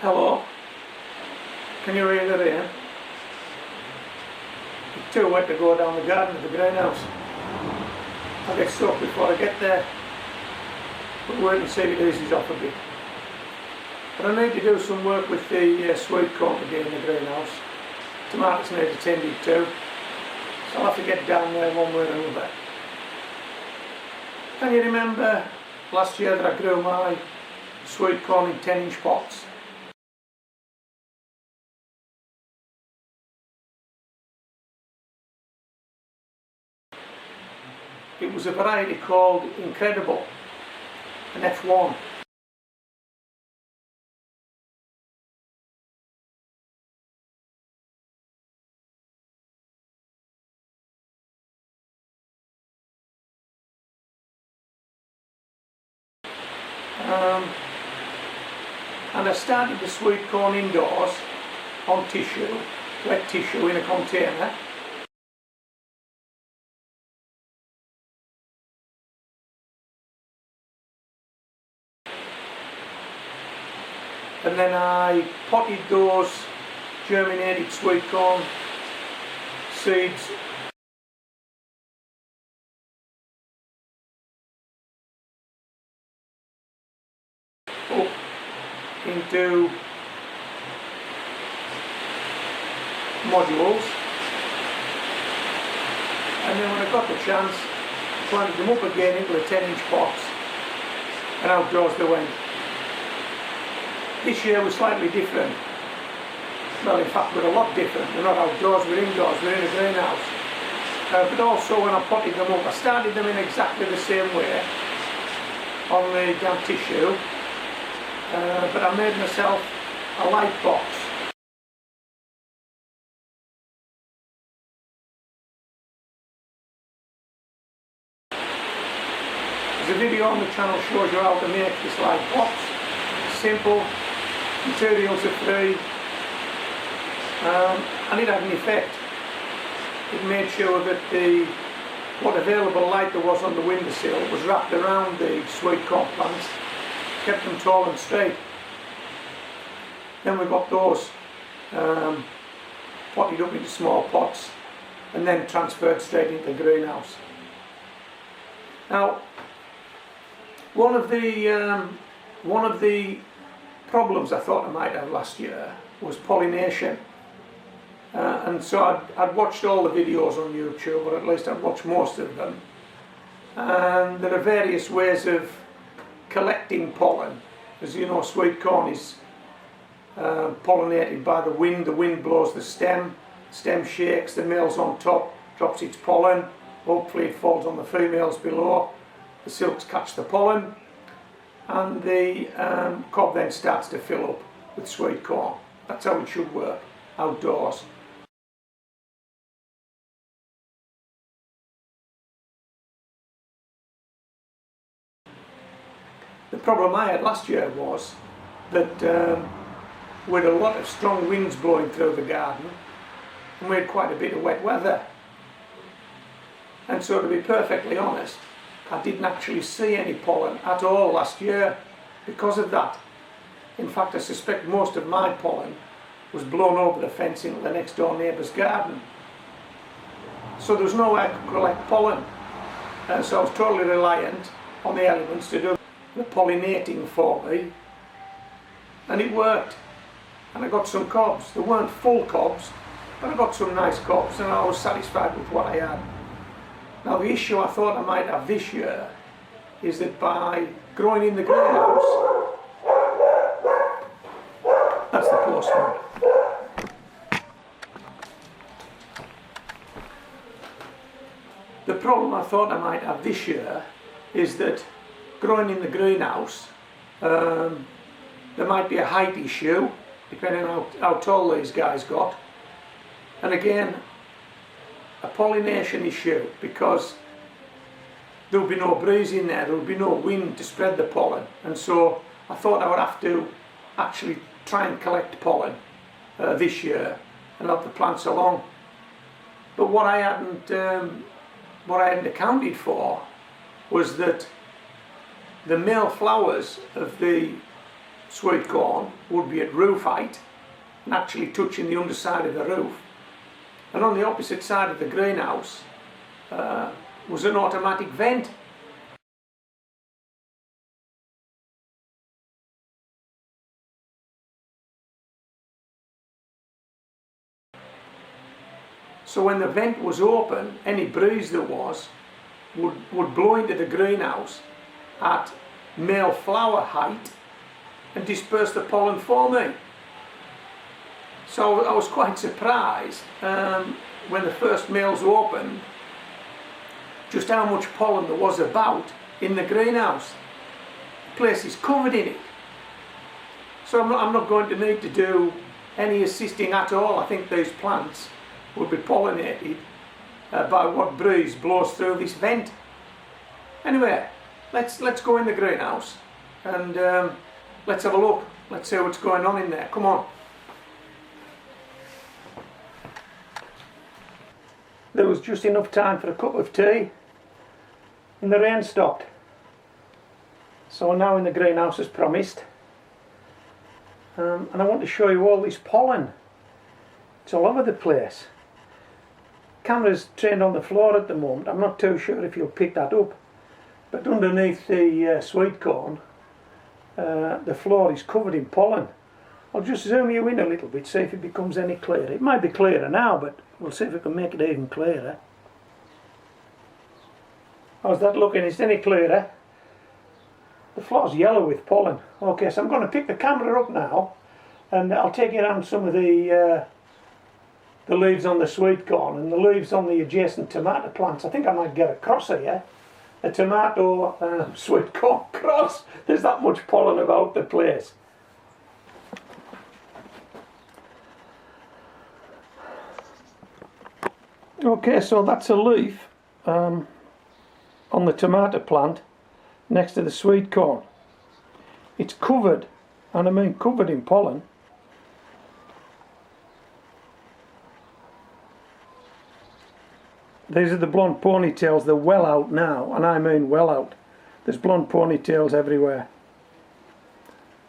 Hello, can you hear the rain? It's too wet to go down the garden to the greenhouse. I'll get soaked before I get there, but wait and see if it eases off a bit. But I need to do some work with the sweet corn again in the greenhouse. Tomatoes need attended to, so I'll have to get down there one way or another. Can you remember last year that I grew my sweet corn in 10-inch pots? It was a variety called Incredible, an F1. And I started the sweet corn indoors on tissue, wet tissue in a container. And then I potted those germinated sweet corn seeds up into modules, and then when I got the chance, planted them up again into the 10-inch pots, and outdoors they went. This year was slightly different. Well, in fact, we're a lot different. We're not outdoors, we're indoors, we're in a greenhouse. But also when I potted them up, I started them in exactly the same way on the damp tissue, but I made myself a light box. There's a video on the channel shows you how to make this light box. Simple, materials are free, and it had an effect. It made sure that what available light there was on the windowsill was wrapped around the sweet corn plants, kept them tall and straight. Then we got those potted up into small pots and then transferred straight into the greenhouse. Now, one of the problems I thought I might have last year was pollination, and so I'd watched all the videos on YouTube, or at least I'd watched most of them, and there are various ways of collecting pollen. As you know, sweet corn is pollinated by the wind blows the stem shakes, the male's on top, drops its pollen, hopefully it falls on the females below, the silks catch the pollen, and the cob then starts to fill up with sweet corn. That's how it should work, outdoors. The problem I had last year was that with a lot of strong winds blowing through the garden, and we had quite a bit of wet weather. And so, to be perfectly honest, I didn't actually see any pollen at all last year because of that. In fact, I suspect most of my pollen was blown over the fence into the next door neighbour's garden. So there was no way I could collect pollen. So I was totally reliant on the elements to do the pollinating for me. And it worked. And I got some cobs. They weren't full cobs, but I got some nice cobs, and I was satisfied with what I had. Now, the issue I thought I might have this year is that by growing in the greenhouse, that's the postman. The problem I thought I might have this year is that growing in the greenhouse, there might be a height issue, depending on how tall these guys got, and again, a pollination issue, because there would be no breeze in there would be no wind to spread the pollen, and so I thought I would have to actually try and collect pollen this year and help the plants along. But what I hadn't accounted for was that the male flowers of the sweet corn would be at roof height and actually touching the underside of the roof, and on the opposite side of the greenhouse was an automatic vent. So when the vent was open, any breeze there was would blow into the greenhouse at male flower height and disperse the pollen for me. So I was quite surprised when the first males opened just how much pollen there was about in the greenhouse. The place is covered in it. So I'm not going to need to do any assisting at all. I think these plants will be pollinated by what breeze blows through this vent. Anyway, let's go in the greenhouse and let's have a look. Let's see what's going on in there. Come on. There was just enough time for a cup of tea and the rain stopped. So we're now in the greenhouse as promised, and I want to show you all this pollen. It's all over the place. Camera's trained on the floor at the moment. I'm not too sure if you'll pick that up, but underneath the sweet corn the floor is covered in pollen. I'll just zoom you in a little bit, see if it becomes any clearer. It might be clearer now, but we'll see if we can make it even clearer. How's that looking? Is it any clearer? The floor's yellow with pollen. Okay, so I'm going to pick the camera up now and I'll take you around some of the leaves on the sweet corn and the leaves on the adjacent tomato plants. I think I might get a cross here. A tomato sweet corn cross. There's that much pollen about the place. Okay, so that's a leaf on the tomato plant next to the sweet corn. It's covered, and I mean covered in pollen. These are the blonde ponytails. They're well out now, and I mean well out. There's blonde ponytails everywhere.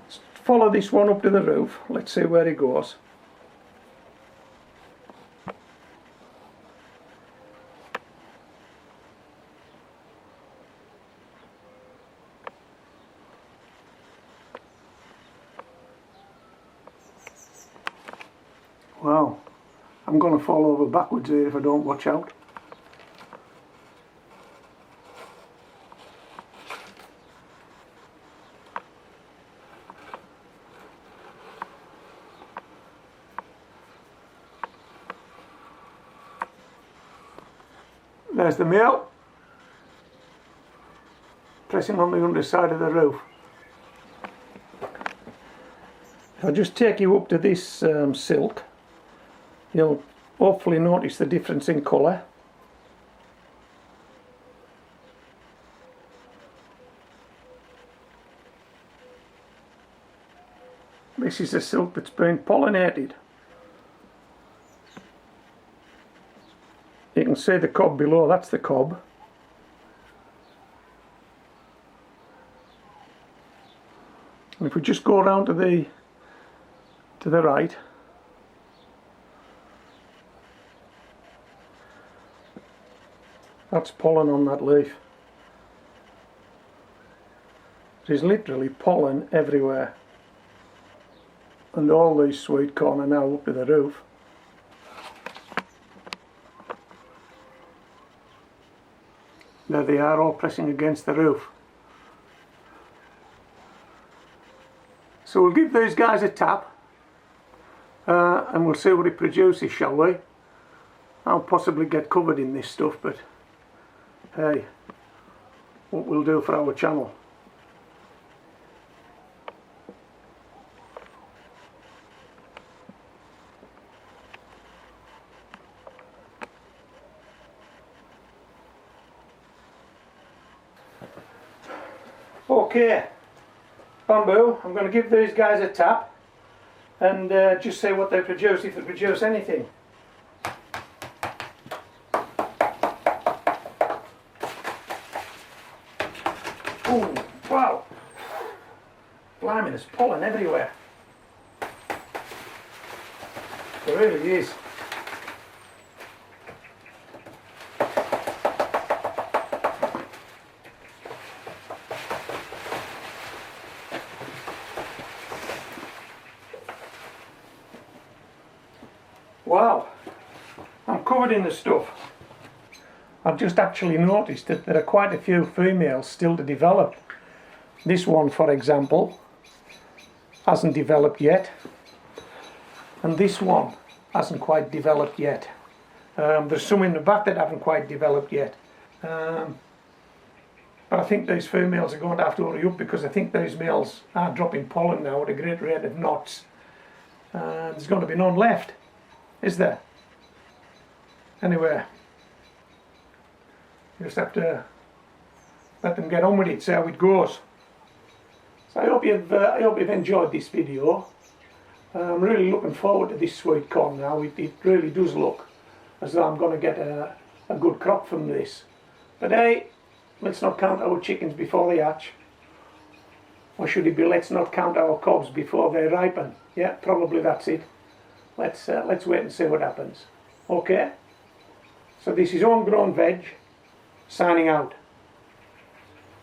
Let's follow this one up to the roof. Let's see where he goes. Wow, I'm going to fall over backwards here if I don't watch out. There's the male, pressing on the underside of the roof. If I just take you up to this silk, you'll hopefully notice the difference in colour. This is a silk that's been pollinated. You can see the cob below, that's the cob. And if we just go around to the right, that's pollen on that leaf. There's literally pollen everywhere. And all these sweet corn are now up to the roof. There they are, all pressing against the roof. So we'll give these guys a tap and we'll see what it produces, shall we? I'll possibly get covered in this stuff, but hey, what we'll do for our channel. Okay, bamboo, I'm going to give these guys a tap and just see what they produce, if they produce anything. Ooh, wow, Blimey, there's pollen everywhere. There really is. Wow, I'm covered in the stuff. I've just actually noticed that there are quite a few females still to develop. This one, for example, hasn't developed yet, and this one hasn't quite developed yet. There's some in the back that haven't quite developed yet, but I think these females are going to have to hurry up, because I think these males are dropping pollen now at a great rate of knots. There's going to be none left, is there? Anyway, you just have to let them get on with it, see how it goes. So I hope you've enjoyed this video. I'm really looking forward to this sweet corn now. It really does look as though I'm going to get a good crop from this. But hey, let's not count our chickens before they hatch. Or should it be, let's not count our cobs before they ripen? Yeah, probably that's it. Let's wait and see what happens. Okay? So this is Homegrown Veg, signing out.